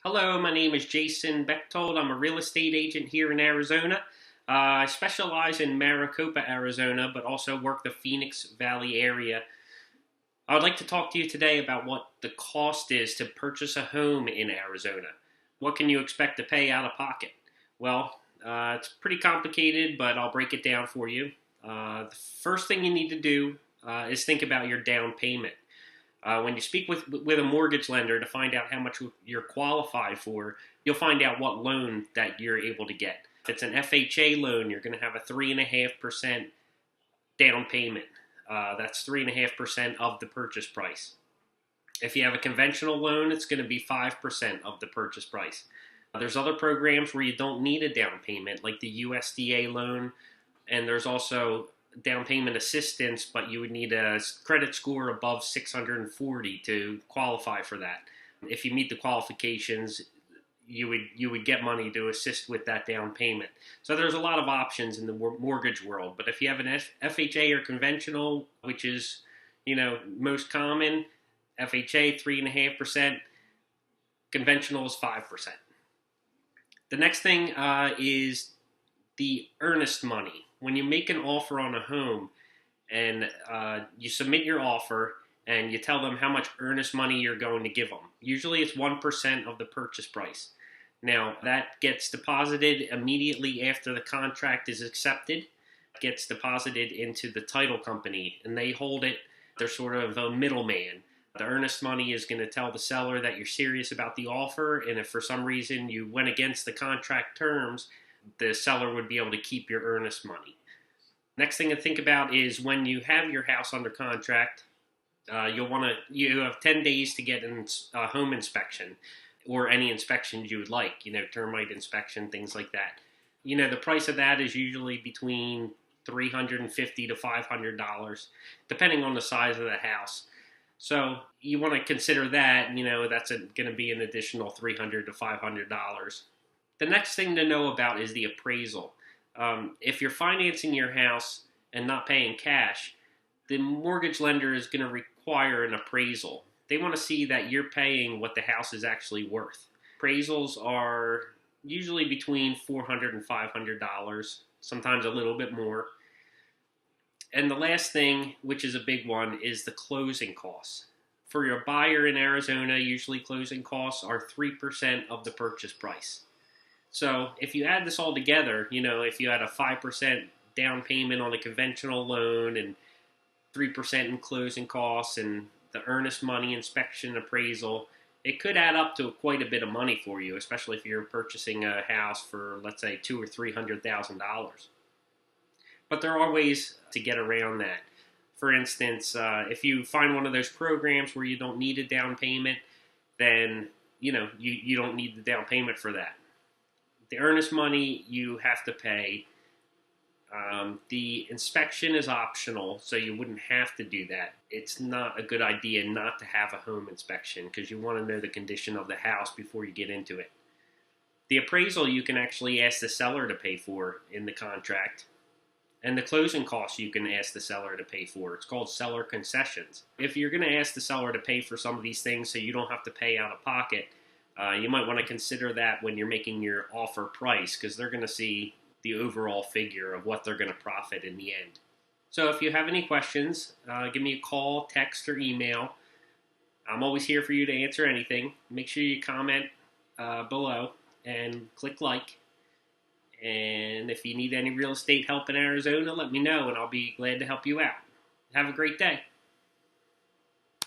Hello, my name is Jason Bechtold. I'm a real estate agent here in Arizona. I specialize in Maricopa, Arizona, but also work the Phoenix Valley area. I would like to talk to you today about what the cost is to purchase a home in Arizona. What can you expect to pay out of pocket? Well, it's pretty complicated, but I'll break it down for you. The first thing you need to do is think about your down payment. When you speak with a mortgage lender to find out how much you're qualified for, you'll find out what loan that you're able to get. If it's an FHA loan, you're going to have a 3.5% down payment. That's 3.5% of the purchase price. If you have a conventional loan, it's going to be 5% of the purchase price. There's other programs where you don't need a down payment, like the USDA loan, and there's also down payment assistance, but you would need a credit score above 640 to qualify for that. If you meet the qualifications, you would get money to assist with that down payment. So there's a lot of options in the mortgage world, but if you have an FHA or conventional, which is most common, FHA 3.5%, conventional is 5%. The next thing is the earnest money. When you make an offer on a home and you submit your offer and you tell them how much earnest money you're going to give them, usually it's 1% of the purchase price. Now, that gets deposited immediately after the contract is accepted. It gets deposited into the title company, and they hold it. They're sort of a middleman. The earnest money is going to tell the seller that you're serious about the offer, and if for some reason you went against the contract terms, the seller would be able to keep your earnest money. Next thing to think about is when you have your house under contract, you have 10 days to get a home inspection or any inspections you would like, termite inspection, things like that. The price of that is usually between $350 to $500, depending on the size of the house. So you want to consider that, that's going to be an additional $300 to $500. The next thing to know about is the appraisal. If you're financing your house and not paying cash, the mortgage lender is going to require an appraisal. They want to see that you're paying what the house is actually worth. Appraisals are usually between $400 and $500, sometimes a little bit more. And the last thing, which is a big one, is the closing costs. For your buyer in Arizona, usually closing costs are 3% of the purchase price. So if you add this all together, if you had a 5% down payment on a conventional loan and 3% in closing costs and the earnest money inspection appraisal, it could add up to quite a bit of money for you, especially if you're purchasing a house for, let's say, $200,000 or $300,000. But there are ways to get around that. For instance, if you find one of those programs where you don't need a down payment, then you don't need the down payment for that. The earnest money you have to pay. The inspection is optional, so you wouldn't have to do that. It's not a good idea not to have a home inspection because you want to know the condition of the house before you get into it. The appraisal you can actually ask the seller to pay for in the contract. And the closing costs you can ask the seller to pay for. It's called seller concessions. If you're going to ask the seller to pay for some of these things so you don't have to pay out of pocket, you might want to consider that when you're making your offer price because they're going to see the overall figure of what they're going to profit in the end. So if you have any questions, give me a call, text, or email. I'm always here for you to answer anything. Make sure you comment below and click like. And if you need any real estate help in Arizona, let me know and I'll be glad to help you out. Have a great day.